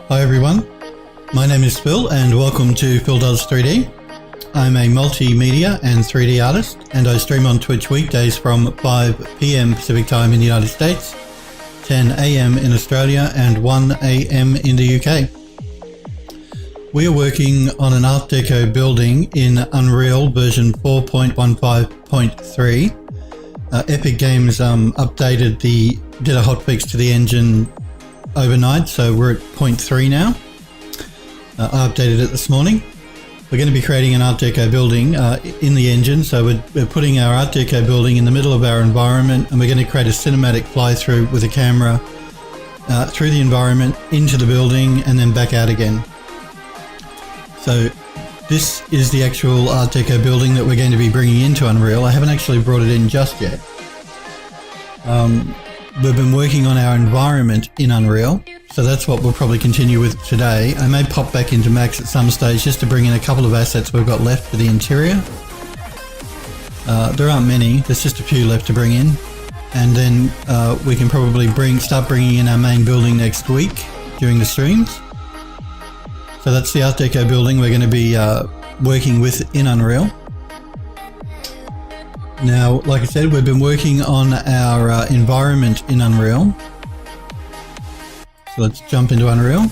Hi everyone, my name is Phil and welcome to Phil Does 3D. I'm a multimedia and 3D artist and I stream on Twitch weekdays from 5 PM Pacific Time in the United States, 10 AM in Australia and 1 AM in the UK. We are working on an Art Deco building in Unreal version 4.15.3. Epic Games did a hotfix to the engine overnight, so we're at 0.3 now. I updated it this morning. We're going to be creating an Art Deco building in the engine, so we're putting our Art Deco building in the middle of our environment, and we're going to create a cinematic fly-through with a camera through the environment, into the building, and then back out again. So this is the actual Art Deco building that we're going to be bringing into Unreal. I haven't actually brought it in just yet. We've been working on our environment in Unreal, so that's what we'll probably continue with today. I may pop back into Max at some stage just to bring in a couple of assets we've got left for the interior. There aren't many, there's just a few left to bring in. And then we can probably start bringing in our main building next week during the streams. So that's the Art Deco building we're going to be working with in Unreal. Now, like I said, we've been working on our environment in Unreal. So let's jump into Unreal.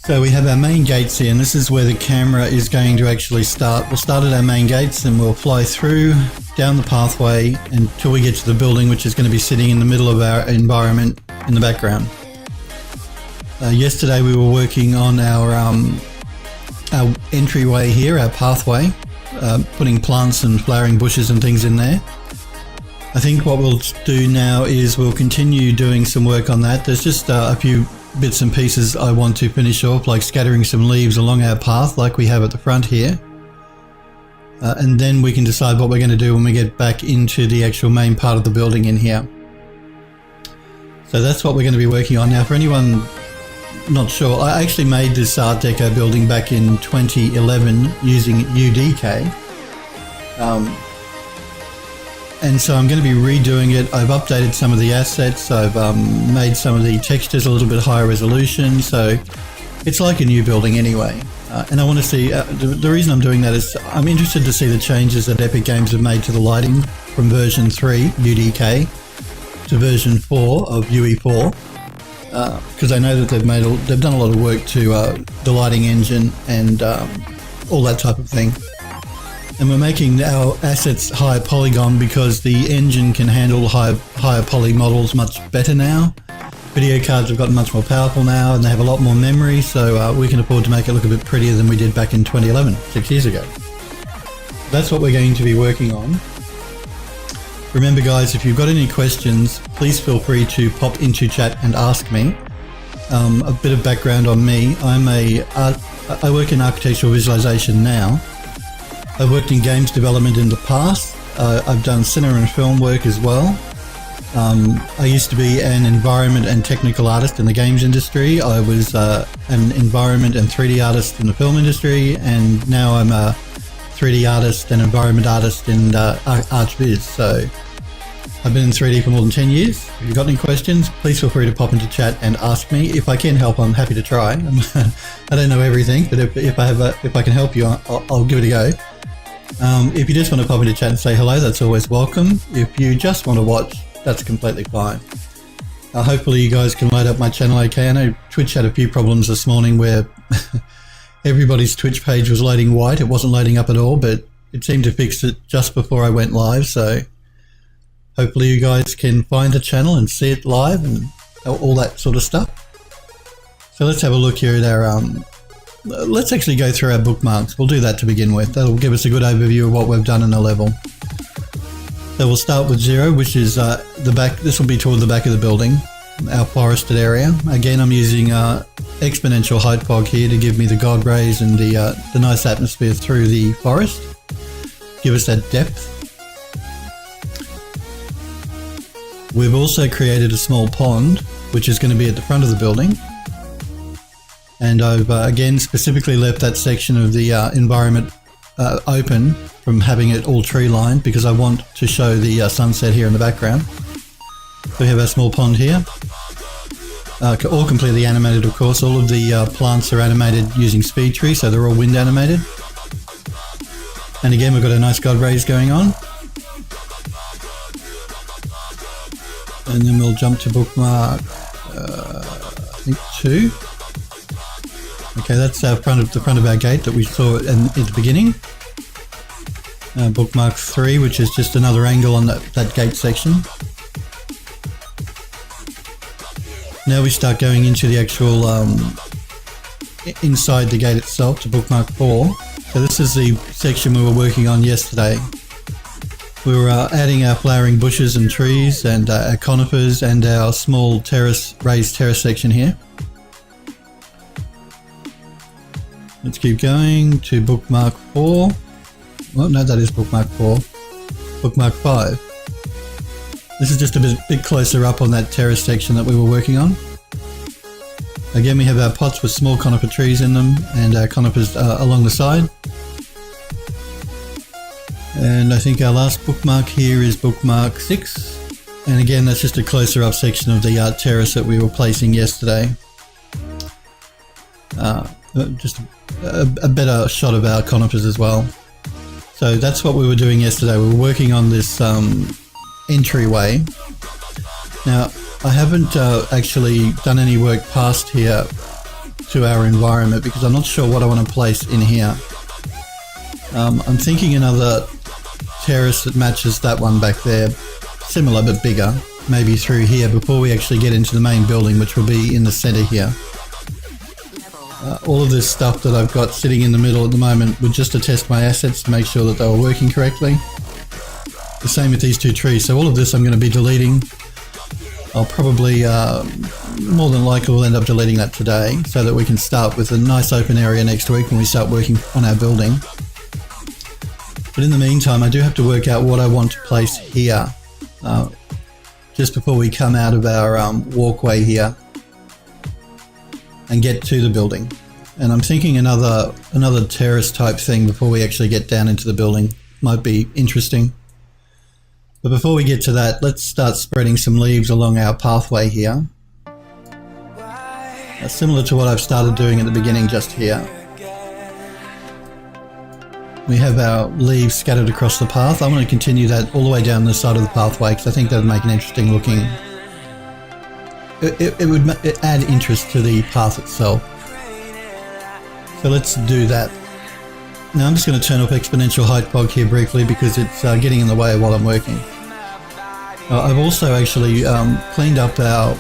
So we have our main gates here, and this is where the camera is going to actually start. We'll start at our main gates and we'll fly through down the pathway until we get to the building, which is going to be sitting in the middle of our environment in the background. Yesterday we were working on our entryway here, our pathway, putting plants and flowering bushes and things in there. I think what we'll do now is we'll continue doing some work on that. There's just a few bits and pieces I want to finish off, like scattering some leaves along our path like we have at the front here. And then we can decide what we're going to do when we get back into the actual main part of the building in here. So that's what we're going to be working on. Now, for anyone not sure, I actually made this Art Deco building back in 2011 using UDK. And so I'm going to be redoing it. I've updated some of the assets. I've made some of the textures a little bit higher resolution. So it's like a new building anyway. And I want to see, the reason I'm doing that is I'm interested to see the changes that Epic Games have made to the lighting from version 3 UDK to version 4 of UE4. Because I know that they've done a lot of work to the lighting engine and all that type of thing. And we're making our assets higher polygon because the engine can handle higher poly models much better now. Video cards have gotten much more powerful now and they have a lot more memory, so we can afford to make it look a bit prettier than we did back in 2011, 6 years ago. That's what we're going to be working on. Remember guys, if you've got any questions, please feel free to pop into chat and ask me. A bit of background on me. I work in architectural visualization now. I've worked in games development in the past. I've done cinema and film work as well. I used to be an environment and technical artist in the games industry. I was an environment and 3D artist in the film industry, and now I'm a 3D artist and environment artist in ArchViz. So I've been in 3D for more than 10 years. If you've got any questions, please feel free to pop into chat and ask me. If I can help, I'm happy to try. I don't know everything, but if I can help you, I'll give it a go. If you just want to pop into chat and say hello, that's always welcome. If you just want to watch, that's completely fine. Hopefully you guys can load up my channel okay. I know Twitch had a few problems this morning where everybody's Twitch page was loading white. It wasn't loading up at all, but it seemed to fix it just before I went live. So hopefully you guys can find the channel and see it live and all that sort of stuff. So let's have a look here at our, let's actually go through our bookmarks. We'll do that to begin with. That'll give us a good overview of what we've done in the level. So we'll start with 0, which is the back. This will be toward the back of the building, our forested area. Again, I'm using exponential height fog here to give me the god rays and the nice atmosphere through the forest. Give us that depth. We've also created a small pond, which is going to be at the front of the building. And I've again specifically left that section of the environment open from having it all tree lined because I want to show the sunset here in the background. So we have our small pond here. all completely animated, of course. All of the plants are animated using speed tree, so they're all wind animated. And again, we've got a nice god rays going on. And then we'll jump to bookmark, I think 2. Okay, that's the front of our gate that we saw at the beginning. Bookmark 3, which is just another angle on that gate section. Now we start going into the actual inside the gate itself to bookmark 4. So this is the section we were working on yesterday. We were adding our flowering bushes and trees and our conifers and our small raised terrace section here. Let's keep going to bookmark 4. Well, no, that is bookmark 4. Bookmark 5. This is just a bit closer up on that terrace section that we were working on. Again, we have our pots with small conifer trees in them and our conifers along the side. And I think our last bookmark here is bookmark 6. And again, that's just a closer up section of the terrace that we were placing yesterday. Just a better shot of our conifers as well. So that's what we were doing yesterday. We were working on this entryway. Now, I haven't actually done any work past here to our environment because I'm not sure what I want to place in here. I'm thinking another terrace that matches that one back there, similar but bigger, maybe through here before we actually get into the main building, which will be in the center here. All of this stuff that I've got sitting in the middle at the moment would just to test my assets to make sure that they were working correctly. The same with these 2 trees. So all of this I'm going to be deleting. I'll probably, more than likely, will end up deleting that today so that we can start with a nice open area next week when we start working on our building. But in the meantime, I do have to work out what I want to place here, just before we come out of our walkway here and get to the building. And I'm thinking another terrace type thing before we actually get down into the building. Might be interesting. But before we get to that, let's start spreading some leaves along our pathway here. Similar to what I've started doing at the beginning just here. We have our leaves scattered across the path. I'm going to continue that all the way down the side of the pathway because I think that would make an interesting looking... It would add interest to the path itself. So let's do that. Now I'm just going to turn off exponential height fog here briefly because it's getting in the way while I'm working. I've also actually cleaned up our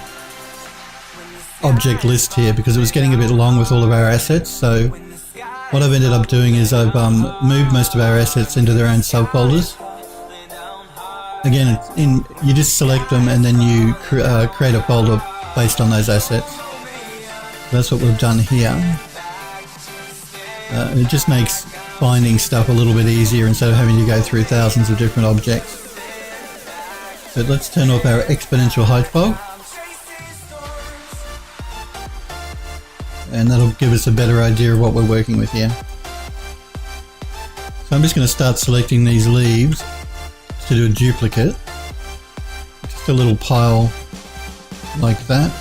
object list here because it was getting a bit long with all of our assets. So what I've ended up doing is I've moved most of our assets into their own subfolders. Again, you just select them and then you create a folder based on those assets. So that's what we've done here. It just makes finding stuff a little bit easier instead of having to go through thousands of different objects. So let's turn off our exponential height fog. And that'll give us a better idea of what we're working with here. So I'm just going to start selecting these leaves to do a duplicate. Just a little pile like that.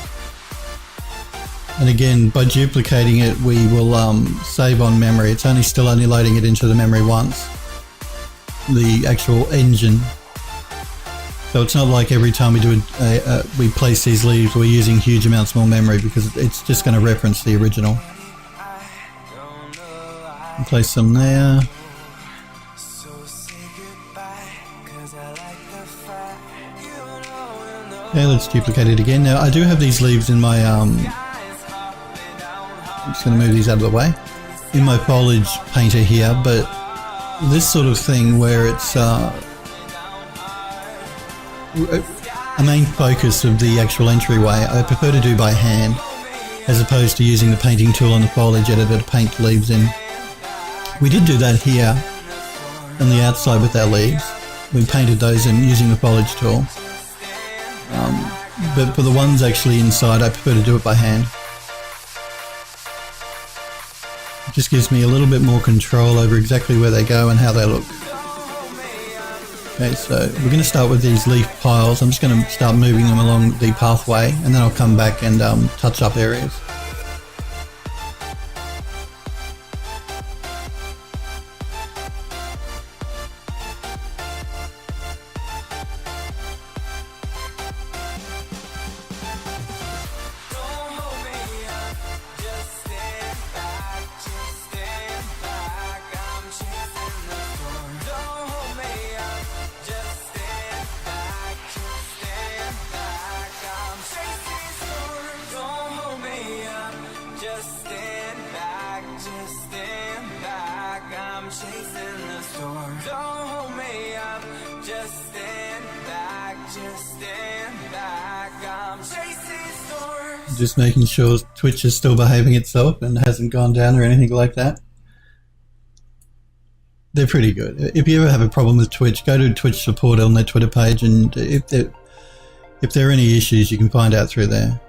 And again, by duplicating it, we will save on memory. It's still only loading it into the memory once. The actual engine. So it's not like every time we do we place these leaves, we're using huge amounts more memory because it's just going to reference the original. And place some there. Okay, let's duplicate it again. Now I do have these leaves in my I'm just going to move these out of the way. In my foliage painter here, but this sort of thing where it's a main focus of the actual entryway, I prefer to do by hand as opposed to using the painting tool on the foliage editor to paint the leaves in. We did do that here on the outside with our leaves. We painted those in using the foliage tool. But for the ones actually inside, I prefer to do it by hand. It just gives me a little bit more control over exactly where they go and how they look. Okay, so we're going to start with these leaf piles. I'm just going to start moving them along the pathway, and then I'll come back and touch up areas. Just making sure Twitch is still behaving itself and hasn't gone down or anything like that. They're pretty good. If you ever have a problem with Twitch, go to Twitch support on their Twitter page, and if there are any issues, you can find out through there.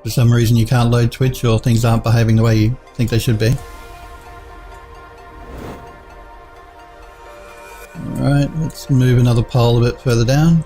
For some reason you can't load Twitch, or things aren't behaving the way you think they should be. Alright, let's move another pile a bit further down.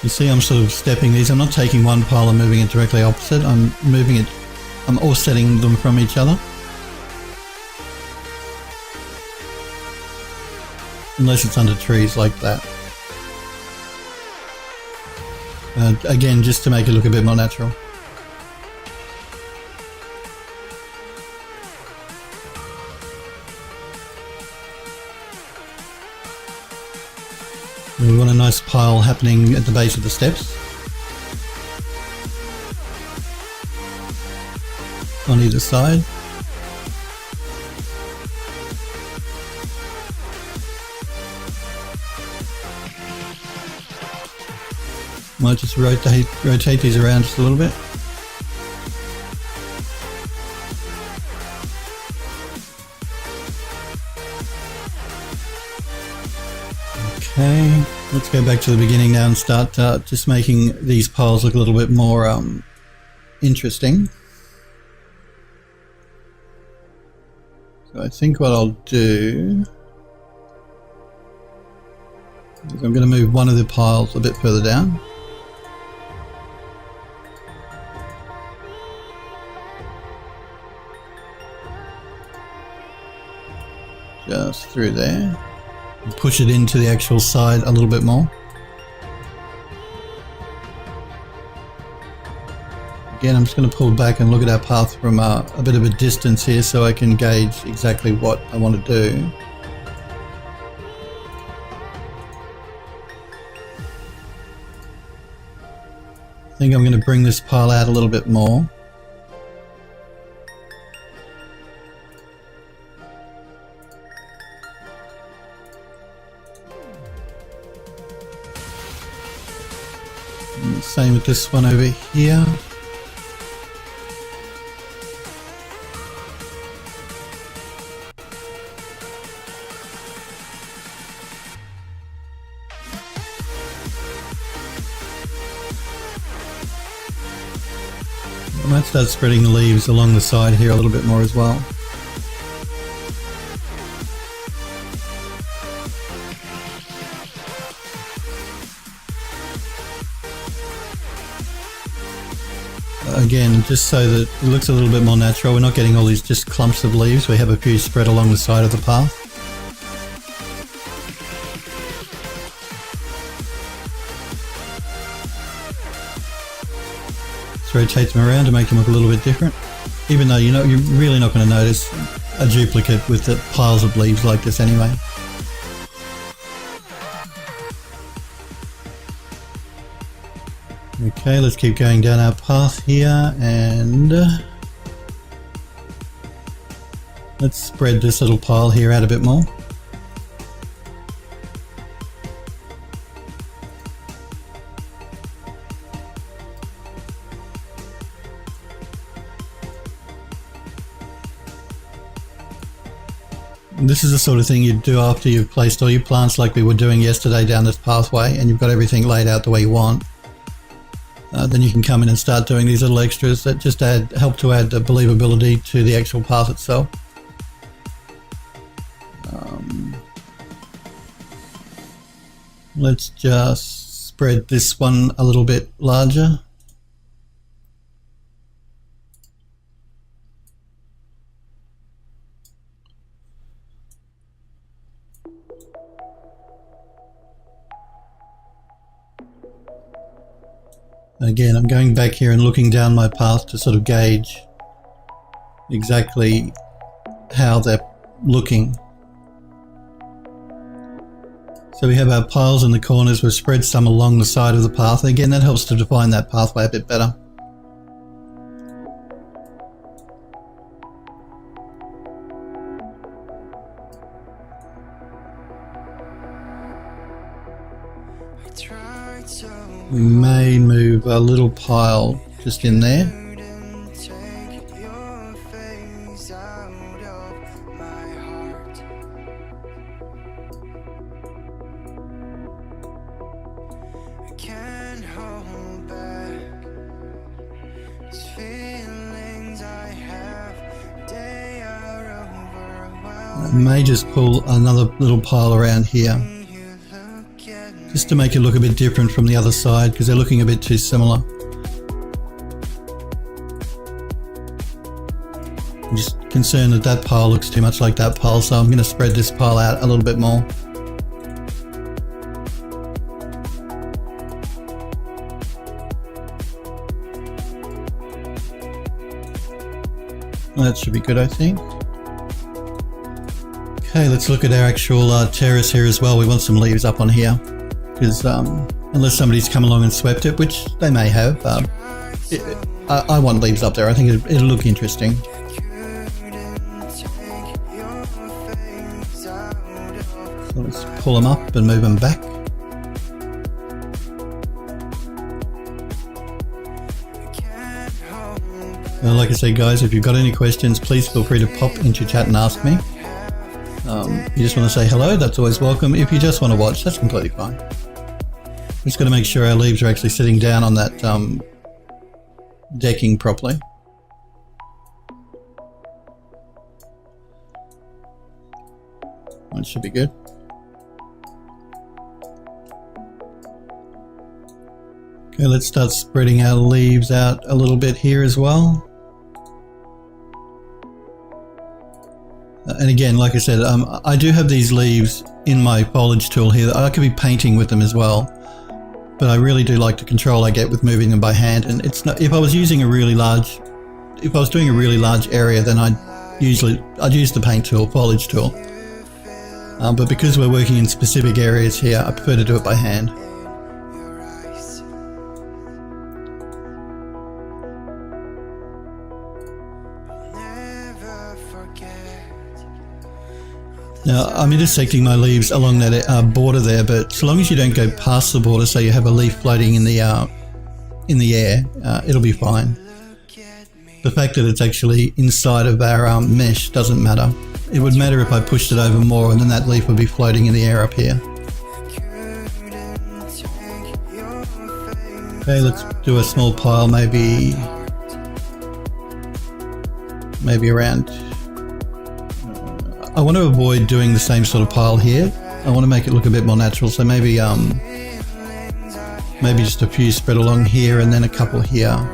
You see I'm sort of stepping these. I'm not taking one pile and moving it directly opposite. I'm moving it, I'm offsetting them from each other. Unless it's under trees like that. Again, just to make it look a bit more natural. We want a nice pile happening at the base of the steps. On either side. Might just rotate these around just a little bit. Okay, let's go back to the beginning now and start just making these piles look a little bit more interesting. So I think what I'll do is I'm going to move one of the piles a bit further down. Just through there. And push it into the actual side a little bit more. Again, I'm just going to pull back and look at our path from a bit of a distance here so I can gauge exactly what I want to do. I think I'm going to bring this pile out a little bit more. And same with this one over here. I might start spreading the leaves along the side here a little bit more as well. Again, just so that it looks a little bit more natural. We're not getting all these just clumps of leaves. We have a few spread along the side of the path. Let's rotate them around to make them look a little bit different. Even though you're really not going to notice a duplicate with the piles of leaves like this anyway. Okay, let's keep going down our path here, and let's spread this little pile here out a bit more. This is the sort of thing you'd do after you've placed all your plants like we were doing yesterday down this pathway, and you've got everything laid out the way you want. Then you can come in and start doing these little extras that just help to add believability to the actual path itself. Let's just spread this one a little bit larger. Again, I'm going back here and looking down my path to sort of gauge exactly how they're looking. So we have our piles in the corners. We've spread some along the side of the path. Again, that helps to define that pathway a bit better. We may move a little pile just in there. I may just pull another little pile around here, just to make it look a bit different from the other side, because they're looking a bit too similar. I'm just concerned that that pile looks too much like that pile, so I'm going to spread this pile out a little bit more. That should be good, I think. Okay, let's look at our actual terrace here as well. We want some leaves up on here, because unless somebody's come along and swept it, which they may have, I want leaves up there. I think it'll look interesting. So let's pull them up and move them back. Well, like I say, guys, if you've got any questions, please feel free to pop into chat and ask me. If you just want to say hello, that's always welcome. If you just want to watch, that's completely fine. Just got to make sure our leaves are actually sitting down on that decking properly. That should be good. Okay, let's start spreading our leaves out a little bit here as well. And again, like I said, I do have these leaves in my foliage tool here. I could be painting with them as well, but I really do like the control I get with moving them by hand. And it's not, if I was doing a really large area, then I'd use the paint tool, foliage tool. But because we're working in specific areas here, I prefer to do it by hand. Now, I'm intersecting my leaves along that border there, but so long as you don't go past the border, so you have a leaf floating in the air, it'll be fine. The fact that it's actually inside of our mesh doesn't matter. It would matter if I pushed it over more, and then that leaf would be floating in the air up here. Okay, let's do a small pile, maybe Maybe around... I want to avoid doing the same sort of pile here. I want to make it look a bit more natural, so maybe just a few spread along here and then a couple here.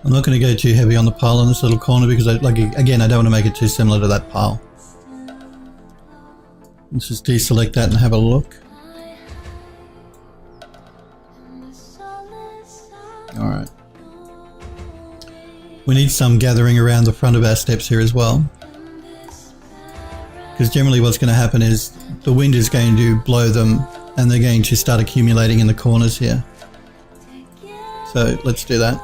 I'm not going to go too heavy on the pile in this little corner because, again, I don't want to make it too similar to that pile. Let's just deselect that and have a look. Alright. We need some gathering around the front of our steps here as well. Because generally what's going to happen is the wind is going to blow them and they're going to start accumulating in the corners here. So let's do that.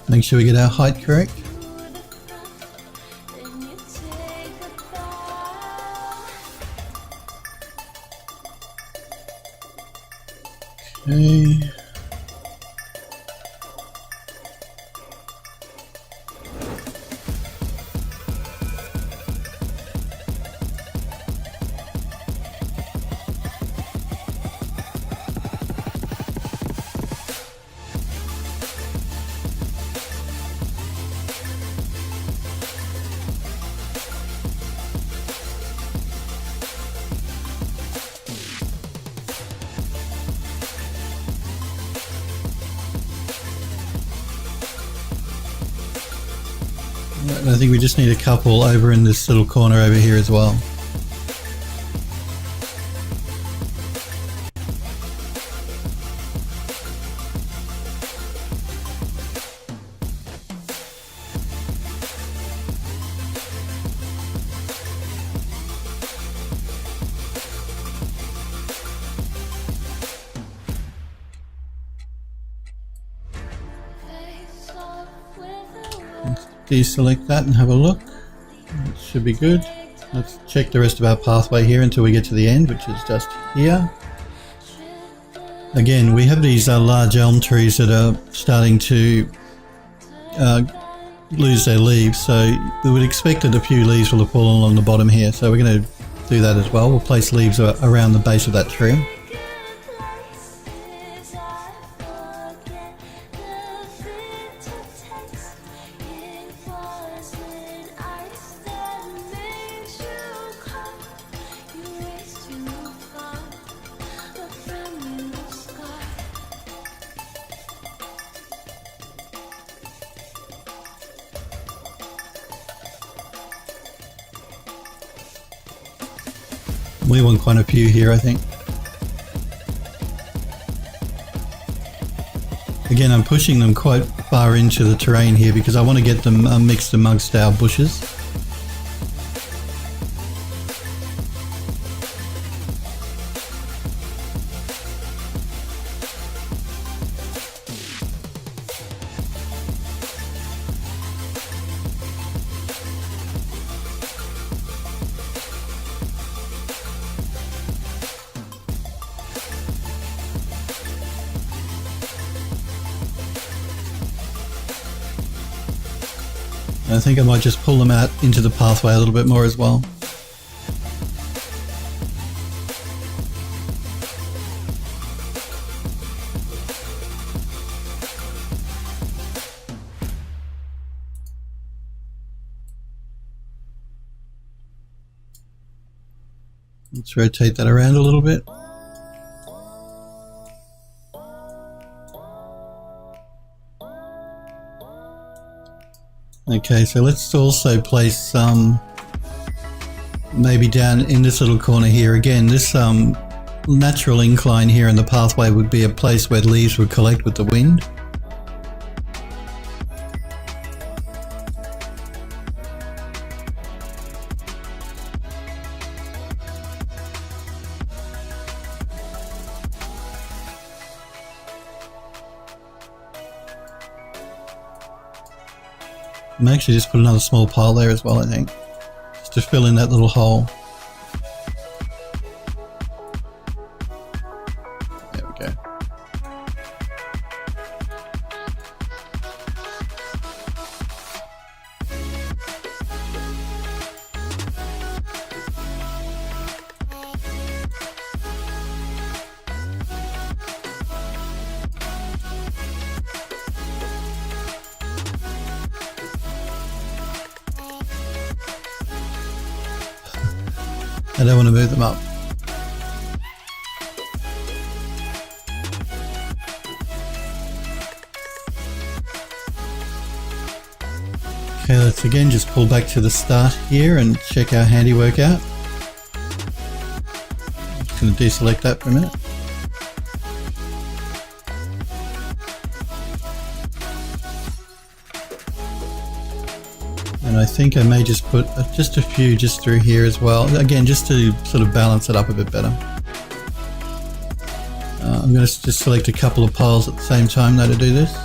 Make sure we get our height correct. Okay. I think we just need a couple over in this little corner over here as well. Deselect that and have a look. It should be good. Let's check the rest of our pathway here until we get to the end, which is just here. Again, we have these large elm trees that are starting to lose their leaves, so we would expect that a few leaves will have fallen along the bottom here, so we're going to do that as well. We'll place leaves around the base of that tree. We want quite a few here, I think. Again, I'm pushing them quite far into the terrain here because I want to get them mixed amongst our bushes. I think I might just pull them out into the pathway a little bit more as well. Let's rotate that around a little bit. Okay, so let's also place some maybe down in this little corner here. Again, this natural incline here in the pathway would be a place where leaves would collect with the wind. I'm actually just put another small pile there as well, I think, just to fill in that little hole. There we go. I don't want to move them up. Okay, let's again just pull back to the start here and check our handiwork out. I'm just going to deselect that for a minute. And I think I may just put just a few just through here as well. Again, just to sort of balance it up a bit better. I'm going to just select a couple of piles at the same time though to do this.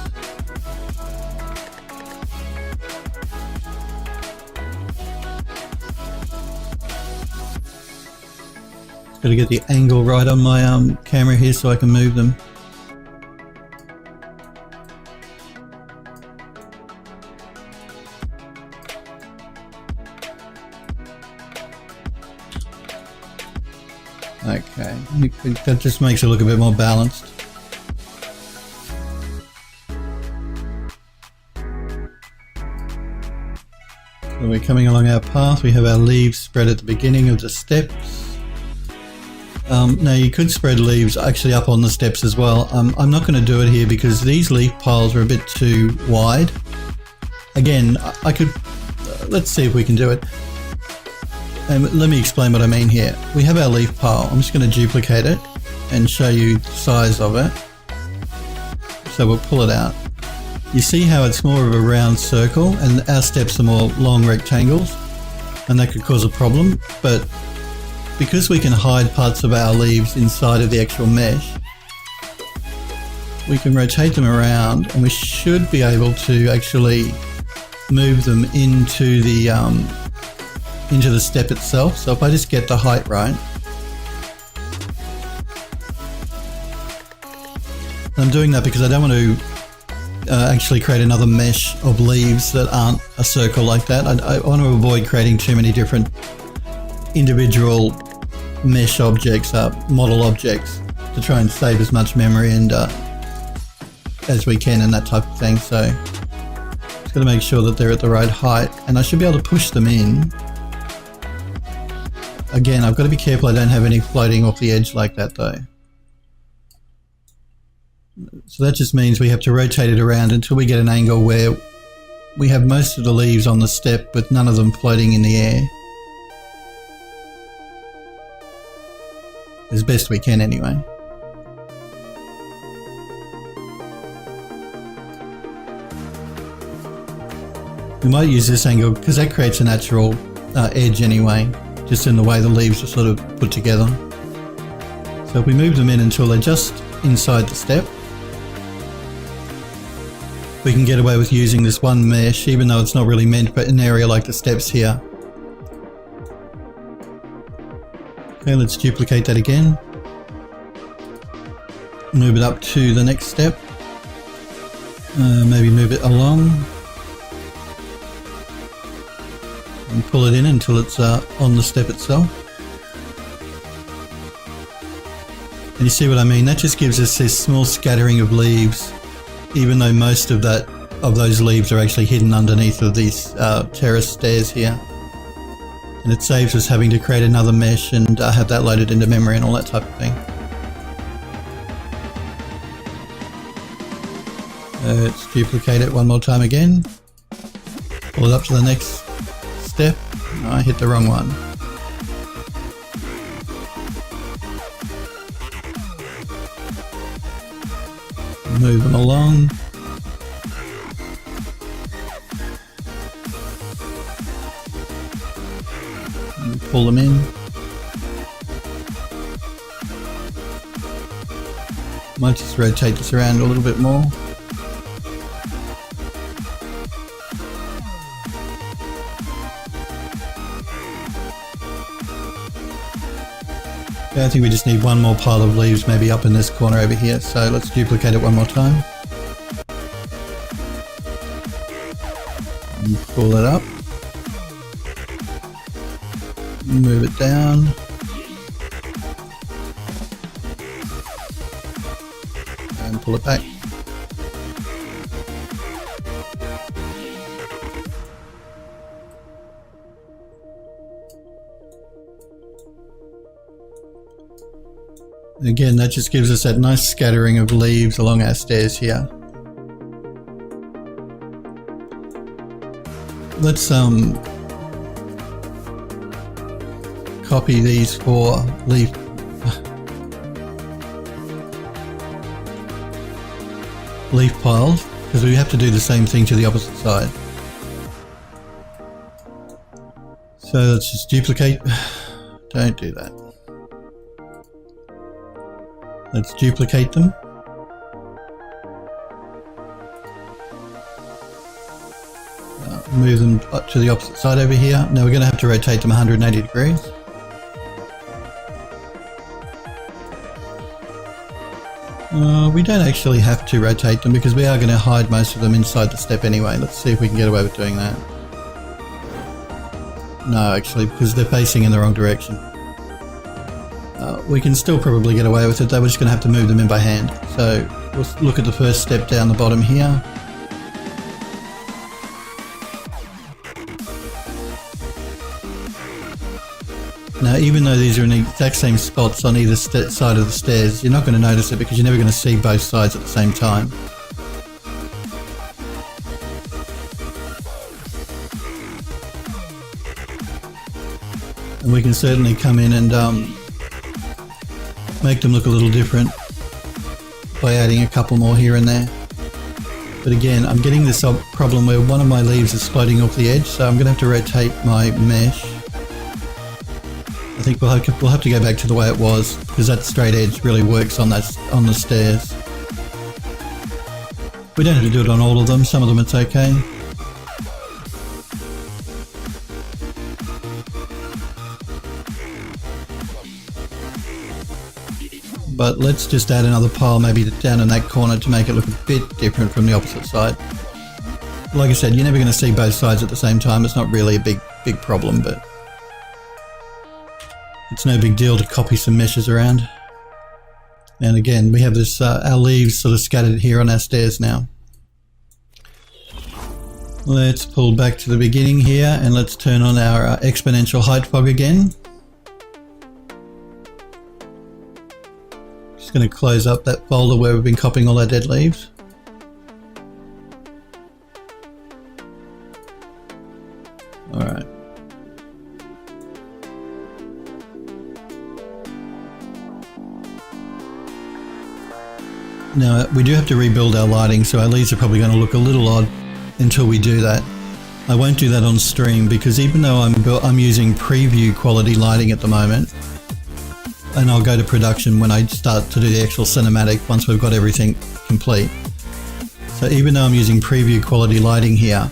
Got to get the angle right on my camera here so I can move them. Okay, that just makes it look a bit more balanced. So we're coming along our path. We have our leaves spread at the beginning of the steps. Now you could spread leaves actually up on the steps as well. I'm not going to do it here because these leaf piles are a bit too wide. Again, I could, let's see if we can do it. Let me explain what I mean here. We have our leaf pile. I'm just going to duplicate it and show you the size of it. So we'll pull it out. You see how it's more of a round circle and our steps are more long rectangles, and that could cause a problem, but because we can hide parts of our leaves inside of the actual mesh, we can rotate them around and we should be able to actually move them into the step itself. So if I just get the height right, I'm doing that because I don't want to actually create another mesh of leaves that aren't a circle like that. I want to avoid creating too many different individual mesh objects, model objects, to try and save as much memory and as we can and that type of thing. So just got to make sure that they're at the right height, and I should be able to push them in. Again, I've got to be careful I don't have any floating off the edge like that though. So that just means we have to rotate it around until we get an angle where we have most of the leaves on the step with none of them floating in the air. As best we can anyway. We might use this angle because that creates a natural edge anyway, just in the way the leaves are sort of put together. So if we move them in until they're just inside the step, we can get away with using this one mesh, even though it's not really meant for an area like the steps here. Okay, let's duplicate that again. Move it up to the next step. Maybe move it along. And pull it in until it's on the step itself. And you see what I mean? That just gives us this small scattering of leaves, even though most of those leaves are actually hidden underneath of these terrace stairs here. And it saves us having to create another mesh and have that loaded into memory and all that type of thing. Let's duplicate it one more time again. Pull it up to the next step. Oh, I hit the wrong one. Move them along. Pull them in. Might just rotate this around a little bit more. Okay, I think we just need one more pile of leaves maybe up in this corner over here, so let's duplicate it one more time. And pull it up. Move it down. And pull it back. Again, that just gives us that nice scattering of leaves along our stairs here. Let's copy these 4 leaf piles, because we have to do the same thing to the opposite side. So let's just duplicate. Don't do that. Let's duplicate them. Move them up to the opposite side over here. Now we're going to have to rotate them 180 degrees. We don't actually have to rotate them because we are going to hide most of them inside the step anyway. Let's see if we can get away with doing that. No, actually, because they're facing in the wrong direction. We can still probably get away with it, though we're just going to have to move them in by hand. So we'll look at the first step down the bottom here. Now, even though these are in the exact same spots on either side of the stairs, you're not going to notice it because you're never going to see both sides at the same time. And we can certainly come in and make them look a little different by adding a couple more here and there. But again, I'm getting this problem where one of my leaves is floating off the edge, so I'm going to have to rotate my mesh. I think we'll have to go back to the way it was, because that straight edge really works on the stairs. We don't have to do it on all of them, some of them it's okay. But let's just add another pile maybe down in that corner to make it look a bit different from the opposite side. Like I said, you're never going to see both sides at the same time. It's not really a big problem, but it's no big deal to copy some meshes around. And again, we have this our leaves sort of scattered here on our stairs now. Let's pull back to the beginning here and let's turn on our exponential height fog again. Just going to close up that folder where we've been copying all our dead leaves. Alright. Now we do have to rebuild our lighting, so our leaves are probably going to look a little odd until we do that. I won't do that on stream because even though I'm using preview quality lighting at the moment, and I'll go to production when I start to do the actual cinematic once we've got everything complete. So even though I'm using preview quality lighting here,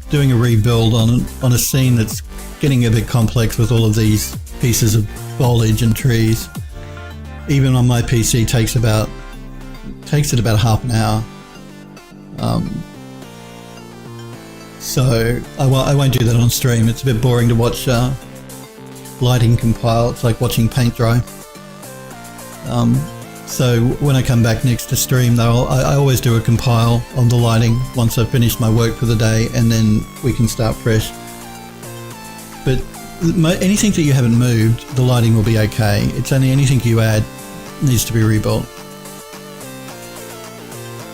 doing a rebuild on a scene that's getting a bit complex with all of these pieces of foliage and trees, even on my PC takes it about half an hour. So I won't do that on stream. It's a bit boring to watch lighting compile. It's like watching paint dry. So when I come back next to stream though, I always do a compile on the lighting once I've finished my work for the day, and then we can start fresh. But anything that you haven't moved, the lighting will be okay. It's only anything you add needs to be rebuilt.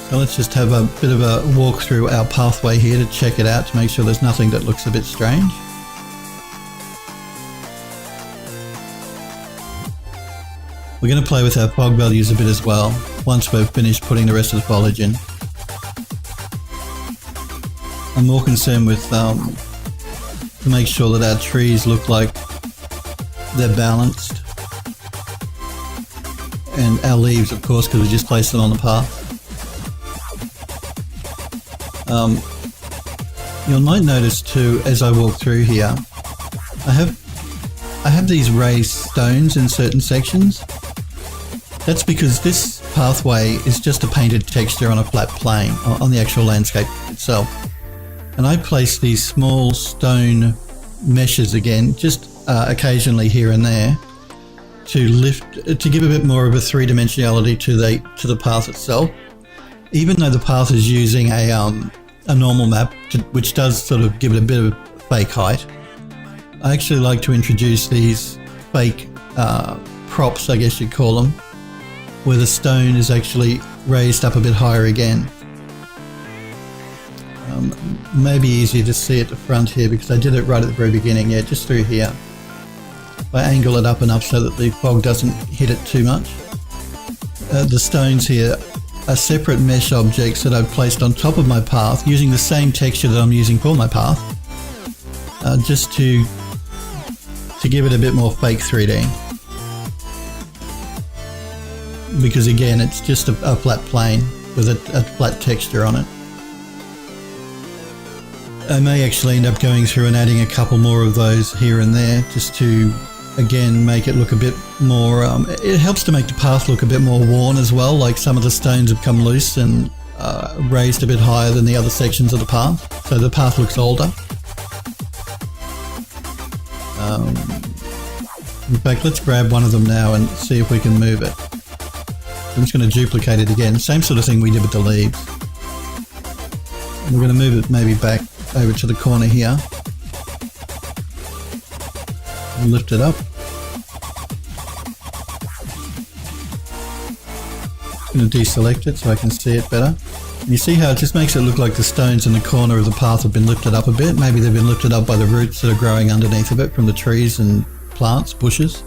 So let's just have a bit of a walk through our pathway here to check it out to make sure there's nothing that looks a bit strange. We're going to play with our fog values a bit as well once we've finished putting the rest of the foliage in. I'm more concerned with to make sure that our trees look like they're balanced, and our leaves of course because we just placed them on the path. You might notice too as I walk through here, I have these raised stones in certain sections. That's because this pathway is just a painted texture on a flat plane on the actual landscape itself. And I place these small stone meshes again, just occasionally here and there, to give a bit more of a three-dimensionality to the path itself. Even though the path is using a normal map, which does sort of give it a bit of fake height, I actually like to introduce these fake props, I guess you'd call them, where the stone is actually raised up a bit higher again. Maybe easier to see at the front here because I did it right at the very beginning, yeah, just through here. I angle it up enough so that the fog doesn't hit it too much. The stones here are separate mesh objects that I've placed on top of my path using the same texture that I'm using for my path, just to give it a bit more fake 3D. Because again, it's just a flat plane with a flat texture on it. I may actually end up going through and adding a couple more of those here and there just to, again, make it look a bit more, it helps to make the path look a bit more worn as well, like some of the stones have come loose and raised a bit higher than the other sections of the path, so the path looks older. In fact, let's grab one of them now and see if we can move it. I'm just going to duplicate it again, same sort of thing we did with the leaves. We're going to move it maybe back over to the corner here. And lift it up. I'm going to deselect it so I can see it better. And you see how it just makes it look like the stones in the corner of the path have been lifted up a bit. Maybe they've been lifted up by the roots that are growing underneath of it from the trees and plants, bushes.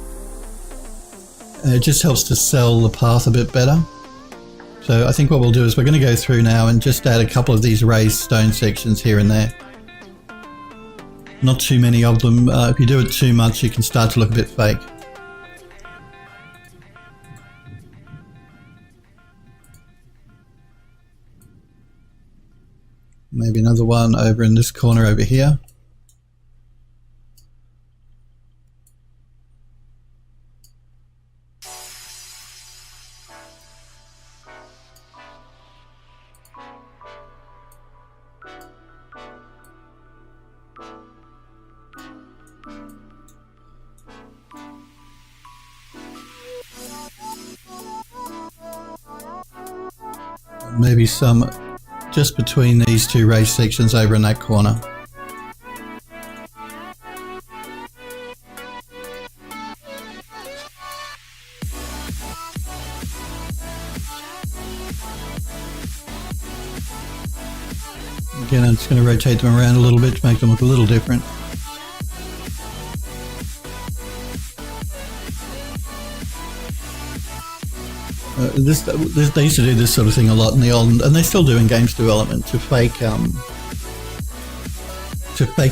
It just helps to sell the path a bit better. So I think what we'll do is we're going to go through now and just add a couple of these raised stone sections here and there. Not too many of them. If you do it too much, you can start to look a bit fake. Maybe another one over in this corner over here. Maybe some just between these two raised sections over in that corner. Again, I'm just going to rotate them around a little bit to make them look a little different. They used to do this sort of thing a lot in the old, and they still do in games development, to fake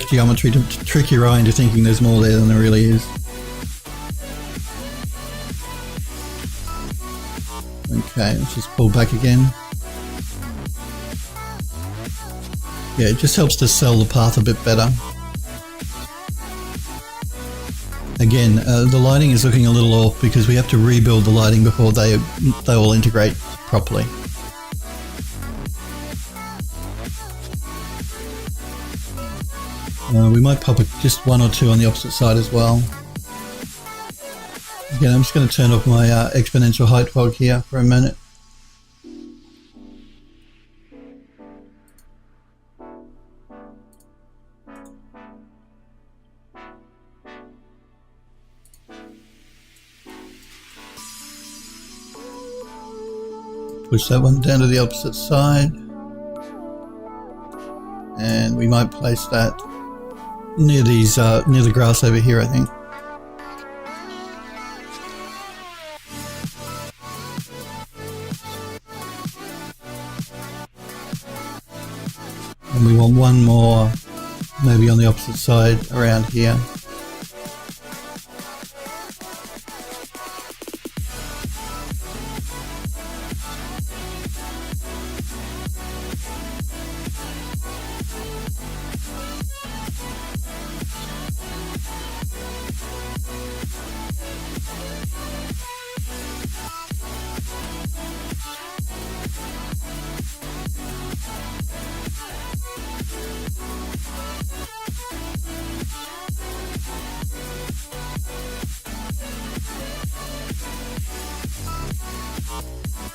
geometry, to trick your eye into thinking there's more there than there really is. Okay, let's just pull back again. Yeah, it just helps to sell the path a bit better. Again, the lighting is looking a little off because we have to rebuild the lighting before they all integrate properly. We might pop just one or two on the opposite side as well. Again, I'm just going to turn off my exponential height fog here for a minute. Push that one down to the opposite side, and we might place that near these near the grass over here, I think. And we want one more maybe on the opposite side around here.